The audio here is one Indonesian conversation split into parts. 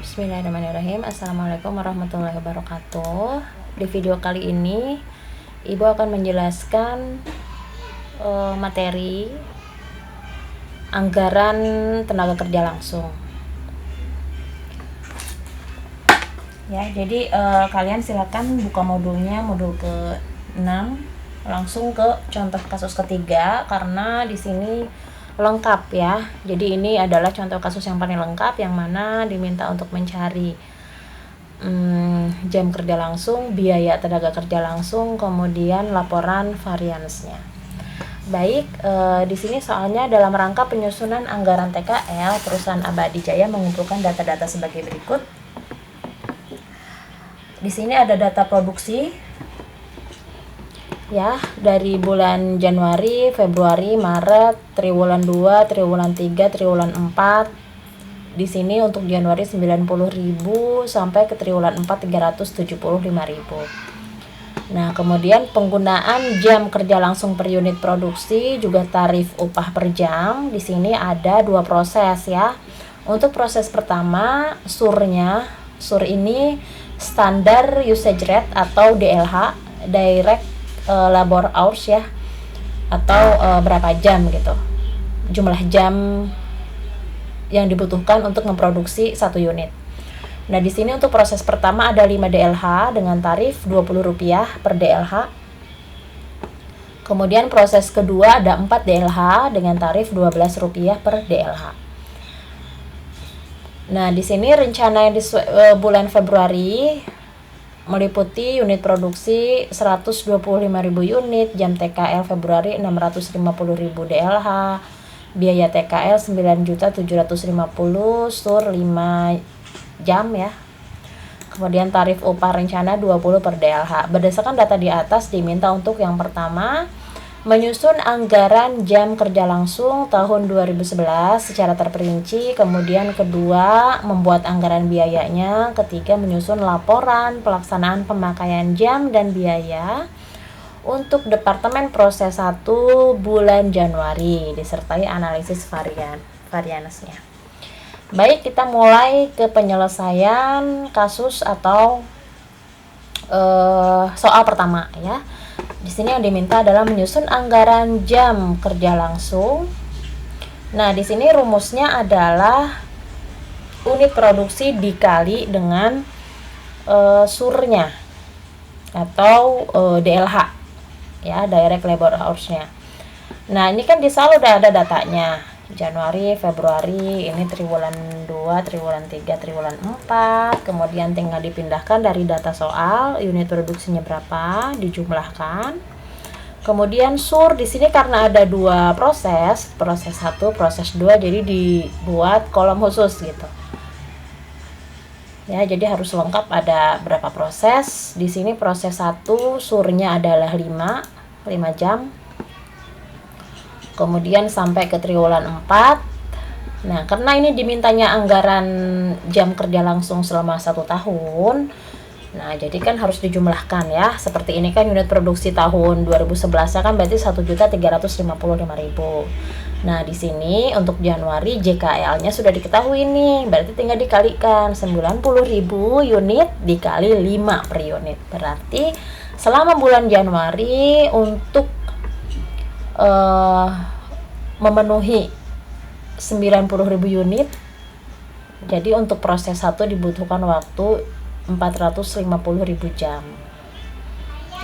Bismillahirrahmanirrahim. Assalamualaikum warahmatullahi wabarakatuh. Di video kali ini Ibu akan menjelaskan materi anggaran tenaga kerja langsung. Ya, jadi kalian silakan buka modulnya, modul ke-6, langsung ke contoh kasus ketiga karena di sini lengkap ya. Jadi ini adalah contoh kasus yang paling lengkap yang mana diminta untuk mencari jam kerja langsung, biaya tenaga kerja langsung, kemudian laporan variansnya. Baik, di sini soalnya dalam rangka penyusunan anggaran TKL, perusahaan Abadi Jaya mengumpulkan data-data sebagai berikut. Di sini ada data produksi ya, dari bulan Januari, Februari, Maret, triwulan 2, triwulan 3, triwulan 4. Di sini untuk Januari 90.000 sampai ke triwulan 4 375.000. Nah, kemudian penggunaan jam kerja langsung per unit produksi juga tarif upah per jam. Di sini ada dua proses ya. Untuk proses pertama, SUR ini standar usage rate atau DLH, direct labor hours ya, atau berapa jam gitu, jumlah jam yang dibutuhkan untuk memproduksi satu unit. Nah, di sini untuk proses pertama ada 5 DLH dengan tarif Rp20 per DLH. Kemudian proses kedua ada 4 DLH dengan tarif Rp12 per DLH. Nah, di sini rencana yang di bulan Februari meliputi unit produksi 125.000 unit, jam TKL Februari 650.000 DLH, biaya TKL 9.750.000, SUR 5 jam ya. Kemudian tarif upah rencana 20 per DLH. Berdasarkan data di atas diminta untuk yang pertama menyusun anggaran jam kerja langsung tahun 2011 secara terperinci, kemudian kedua membuat anggaran biayanya, ketiga menyusun laporan pelaksanaan pemakaian jam dan biaya untuk Departemen Proses 1 bulan Januari disertai analisis variansnya. Baik, kita mulai ke penyelesaian kasus atau soal pertama ya. Di sini yang diminta adalah menyusun anggaran jam kerja langsung. Nah, di sini rumusnya adalah unit produksi dikali dengan SUR-nya atau DLH ya, direct labor hours-nya. Nah, ini kan di sal udah ada datanya. Januari, Februari, ini triwulan 2, triwulan 3, triwulan 4. Kemudian tinggal dipindahkan dari data soal, unit produksinya berapa, dijumlahkan. Kemudian SUR di sini karena ada dua proses 1, proses 2, jadi dibuat kolom khusus gitu. Ya, jadi harus lengkap ada berapa proses. Di sini proses 1 SUR-nya adalah 5 jam. Kemudian sampai ke triwulan 4. Nah, karena ini dimintanya anggaran jam kerja langsung selama 1 tahun. Nah, jadi kan harus dijumlahkan ya. Seperti ini kan unit produksi tahun 2011 kan berarti 1.355.000. Nah, di sini untuk Januari JKL-nya sudah diketahui nih. Berarti tinggal dikalikan 90.000 unit dikali 5 per unit. Berarti selama bulan Januari untuk memenuhi 90.000 unit, jadi untuk proses 1 dibutuhkan waktu 450.000 jam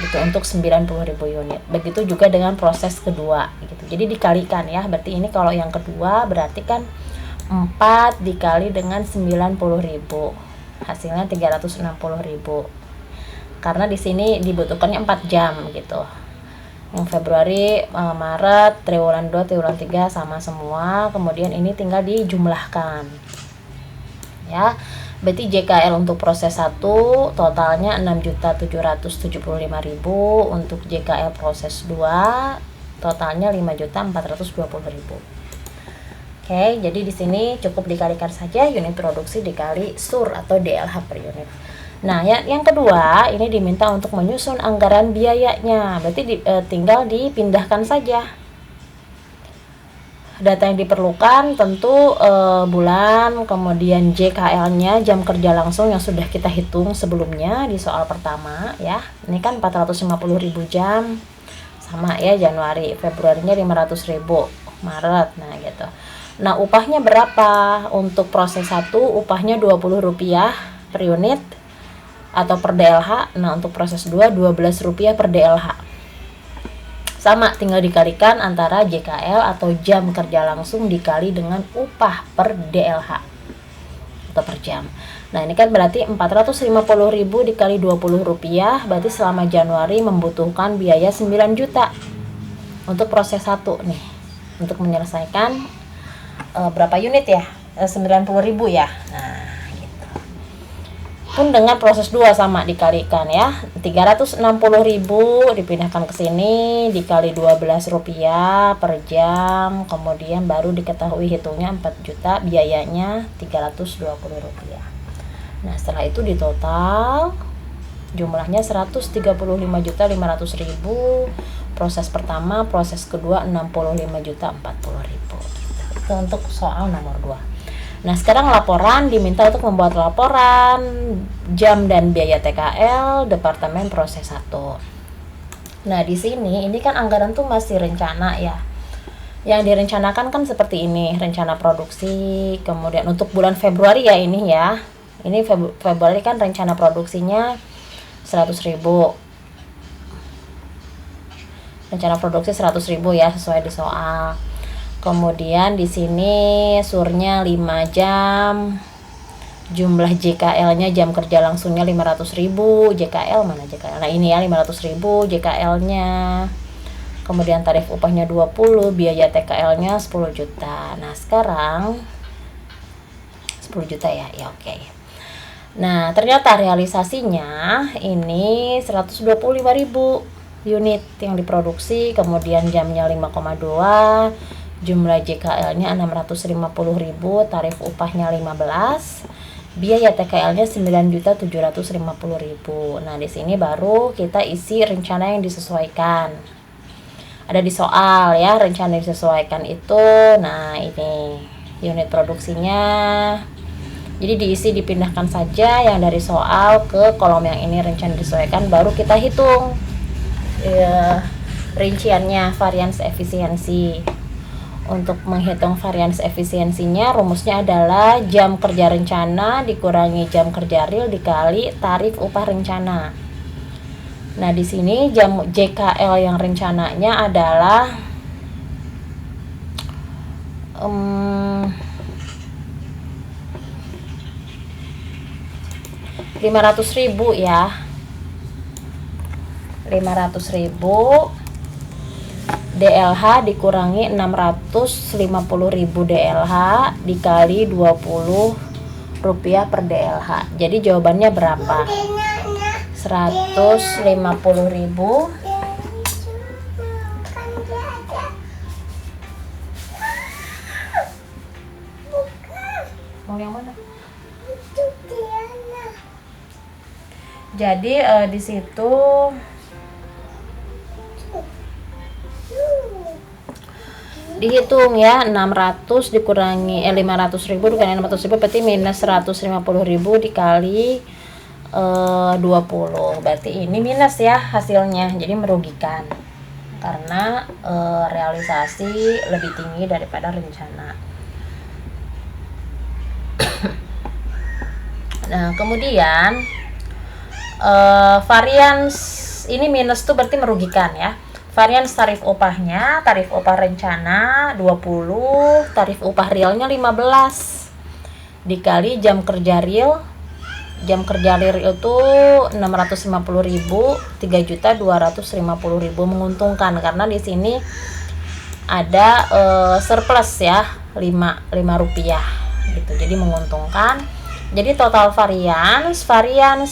gitu untuk 90.000 unit. Begitu juga dengan proses kedua gitu. Jadi dikalikan ya. Berarti ini kalau yang kedua berarti kan 4 dikali dengan 90.000, hasilnya 360.000. Karena di sini dibutuhkannya 4 jam gitu. Yang Februari, Maret, triwulan 2, triwulan 3 sama semua. Kemudian ini tinggal dijumlahkan ya. Berarti JKL untuk proses 1 totalnya 6.775.000. Untuk JKL proses 2 totalnya 5.420.000. Oke, jadi di sini cukup dikalikan saja unit produksi dikali SUR atau DLH per unit. Nah, yang kedua ini diminta untuk menyusun anggaran biayanya. Berarti tinggal dipindahkan saja Data yang diperlukan tentu bulan, kemudian JKL-nya, jam kerja langsung yang sudah kita hitung sebelumnya di soal pertama ya. Ini kan 450.000 jam, sama ya, Januari, Februarinya 500.000, Maret, nah gitu. Nah, upahnya berapa? Untuk proses 1 upahnya Rp20 per unit atau per DLH. Nah, untuk proses 2 Rp12 per DLH. Sama, tinggal dikalikan antara JKL atau jam kerja langsung dikali dengan upah per DLH atau per jam. Nah, ini kan berarti 450.000 dikali Rp20, berarti selama Januari membutuhkan biaya 9 juta untuk proses 1 nih. Untuk menyelesaikan berapa unit ya? 90.000 ya. Nah, pun dengan proses 2 sama dikalikan ya, 360.000 dipindahkan ke sini dikali Rp12 per jam, kemudian baru diketahui hitungnya 4 juta, biayanya Rp320. Nah, setelah itu di total jumlahnya 135.500.000 proses pertama, proses kedua 65.040.000. Itu untuk soal nomor 2. Nah, sekarang laporan, diminta untuk membuat laporan jam dan biaya TKL Departemen Proses 1. Nah, di sini ini kan anggaran tuh masih rencana ya. Yang direncanakan kan seperti ini, rencana produksi, kemudian untuk bulan Februari ya ini ya. Ini Februari kan rencana produksinya 100.000. Rencana produksi 100.000 ya, sesuai di soal. Kemudian di sini surnya 5 jam. Jumlah JKL-nya, jam kerja langsungnya 500.000. JKL mana JKL? Nah, ini ya 500.000 JKL-nya. Kemudian tarif upahnya 20, biaya TKL-nya 10 juta. Nah, sekarang 10 juta ya. Ya, oke. Nah, ternyata realisasinya ini 125.000 unit yang diproduksi, kemudian jamnya 5,2, jumlah JKL-nya 650.000, tarif upahnya 15, biaya TKL-nya 9.750.000. Nah, di sini baru kita isi rencana yang disesuaikan. Ada di soal ya, rencana yang disesuaikan itu. Nah, ini unit produksinya. Jadi diisi, dipindahkan saja yang dari soal ke kolom yang ini, rencana disesuaikan, baru kita hitung rinciannya, varians efisiensi. Untuk menghitung varians efisiensinya, rumusnya adalah jam kerja rencana dikurangi jam kerja real dikali tarif upah rencana. Nah, di sini jam JKL yang rencananya adalah 500.000 ya. 500.000 DLH dikurangi 650.000 DLH dikali Rp20 per DLH. Jadi jawabannya berapa? 150.000 mau yang mana? Jadi di situ dihitung ya, 600 dikurangi 500.000 dikurangi 600.000 berarti minus 150.000 dikali 20, berarti ini minus ya hasilnya, jadi merugikan karena realisasi lebih tinggi daripada rencana. Nah, kemudian varians ini minus tuh berarti merugikan ya. Varians tarif upahnya, tarif upah rencana 20, tarif upah realnya 15 dikali jam kerja real. Jam kerja real itu 650.000, 3.250.000, menguntungkan karena di sini ada surplus ya, 5 rupiah gitu. Jadi menguntungkan. Jadi total varians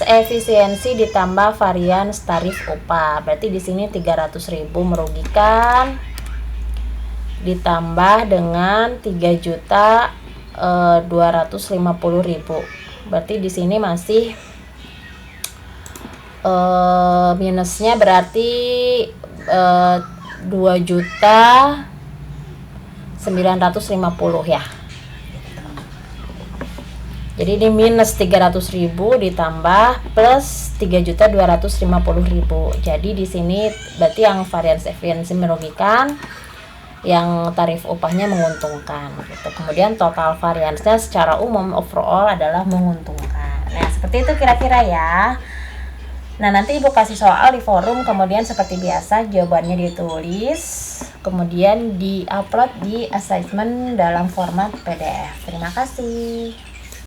efisiensi ditambah varians tarif upah. Berarti di sini 300.000 merugikan ditambah dengan 3.250.000. Berarti di sini masih minusnya berarti 2.150.000 950 ya. Jadi ini minus 300.000 ditambah plus 3.250.000. Jadi di sini berarti yang variance efisiensi merugikan, yang tarif upahnya menguntungkan gitu. Kemudian total variance-nya secara umum overall adalah menguntungkan. Nah, seperti itu kira-kira ya. Nah, nanti Ibu kasih soal di forum, kemudian seperti biasa jawabannya ditulis, kemudian di-upload di assessment dalam format PDF. Terima kasih.